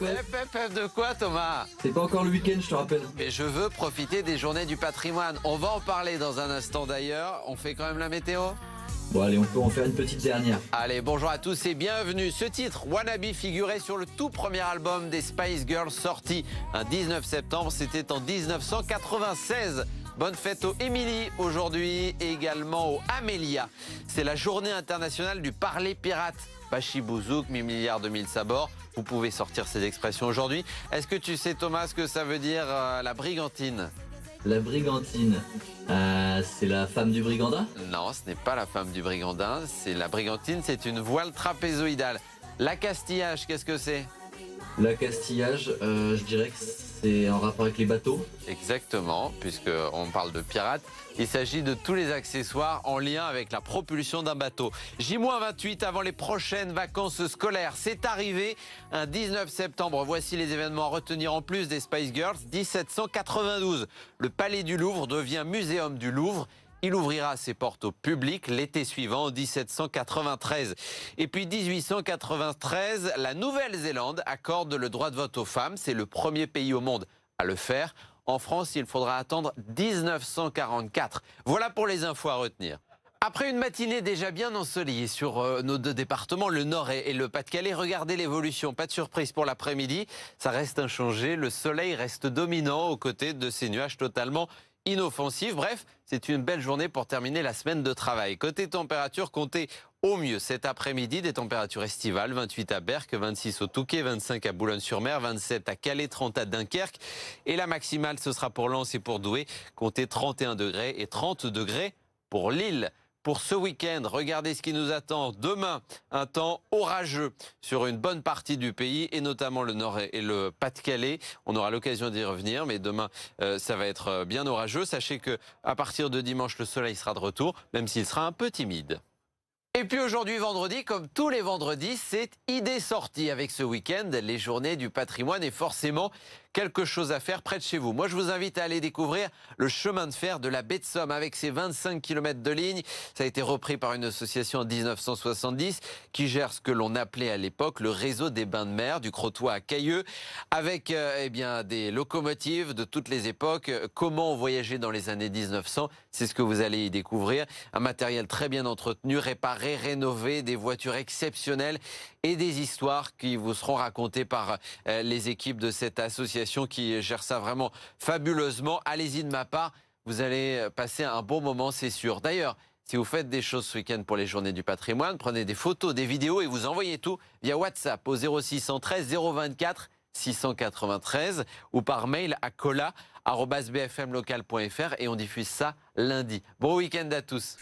FFF de quoi, Thomas? C'est pas encore le week-end, je te rappelle. Mais je veux profiter des journées du patrimoine. On va en parler dans un instant d'ailleurs. On fait quand même la météo? Bon allez, on peut en faire une petite dernière. Allez, bonjour à tous et bienvenue. Ce titre, Wannabe, figurait sur le tout premier album des Spice Girls sorti un 19 septembre. C'était en 1996. Bonne fête aux Emily aujourd'hui, également aux Amélia. C'est la journée internationale du parler pirate. Bachi Bouzouk, 1000 milliards de mille sabords. Vous pouvez sortir ces expressions aujourd'hui. Est-ce que tu sais, Thomas, ce que ça veut dire la brigantine? La brigantine, c'est la femme du brigandin? Non, ce n'est pas la femme du brigandin. C'est la brigantine, c'est une voile trapézoïdale. L'accastillage, qu'est-ce que c'est? L'accastillage, je dirais que c'est en rapport avec les bateaux. Exactement, puisqu'on parle de pirates. Il s'agit de tous les accessoires en lien avec la propulsion d'un bateau. J-28 avant les prochaines vacances scolaires. C'est arrivé un 19 septembre. Voici les événements à retenir en plus des Spice Girls. 1792, le Palais du Louvre devient Muséum du Louvre. Il ouvrira ses portes au public l'été suivant, en 1793. Et puis 1893, la Nouvelle-Zélande accorde le droit de vote aux femmes. C'est le premier pays au monde à le faire. En France, il faudra attendre 1944. Voilà pour les infos à retenir. Après une matinée déjà bien ensoleillée sur nos deux départements, le Nord et le Pas-de-Calais, regardez l'évolution. Pas de surprise pour l'après-midi, ça reste inchangé. Le soleil reste dominant aux côtés de ces nuages totalement inoffensifs. Bref, c'est une belle journée pour terminer la semaine de travail. Côté température, comptez au mieux cet après-midi des températures estivales, 28 à Berck, 26 au Touquet, 25 à Boulogne-sur-Mer, 27 à Calais, 30 à Dunkerque. Et la maximale, ce sera pour Lens et pour Douai, comptez 31 degrés et 30 degrés pour Lille. Pour ce week-end, regardez ce qui nous attend. Demain, un temps orageux sur une bonne partie du pays, et notamment le Nord et le Pas-de-Calais. On aura l'occasion d'y revenir, mais demain, ça va être bien orageux. Sachez qu'à partir de dimanche, le soleil sera de retour, même s'il sera un peu timide. Et puis aujourd'hui, vendredi, comme tous les vendredis, c'est idée sortie avec ce week-end, les journées du patrimoine, et forcément quelque chose à faire près de chez vous. Moi, je vous invite à aller découvrir le chemin de fer de la baie de Somme avec ses 25 km de ligne. Ça a été repris par une association en 1970 qui gère ce que l'on appelait à l'époque le réseau des bains de mer du Crotoy à Cailleux, avec eh bien, des locomotives de toutes les époques. Comment on voyageait dans les années 1900, c'est ce que vous allez y découvrir. Un matériel très bien entretenu, réparé, rénové, des voitures exceptionnelles et des histoires qui vous seront racontées par les équipes de cette association qui gère ça vraiment fabuleusement. Allez-y de ma part, vous allez passer un bon moment, c'est sûr. D'ailleurs, si vous faites des choses ce week-end pour les journées du patrimoine, prenez des photos, des vidéos et vous envoyez tout via WhatsApp au 0613 024 693 ou par mail à cola@bfmlocal.fr et on diffuse ça lundi. Bon week-end à tous.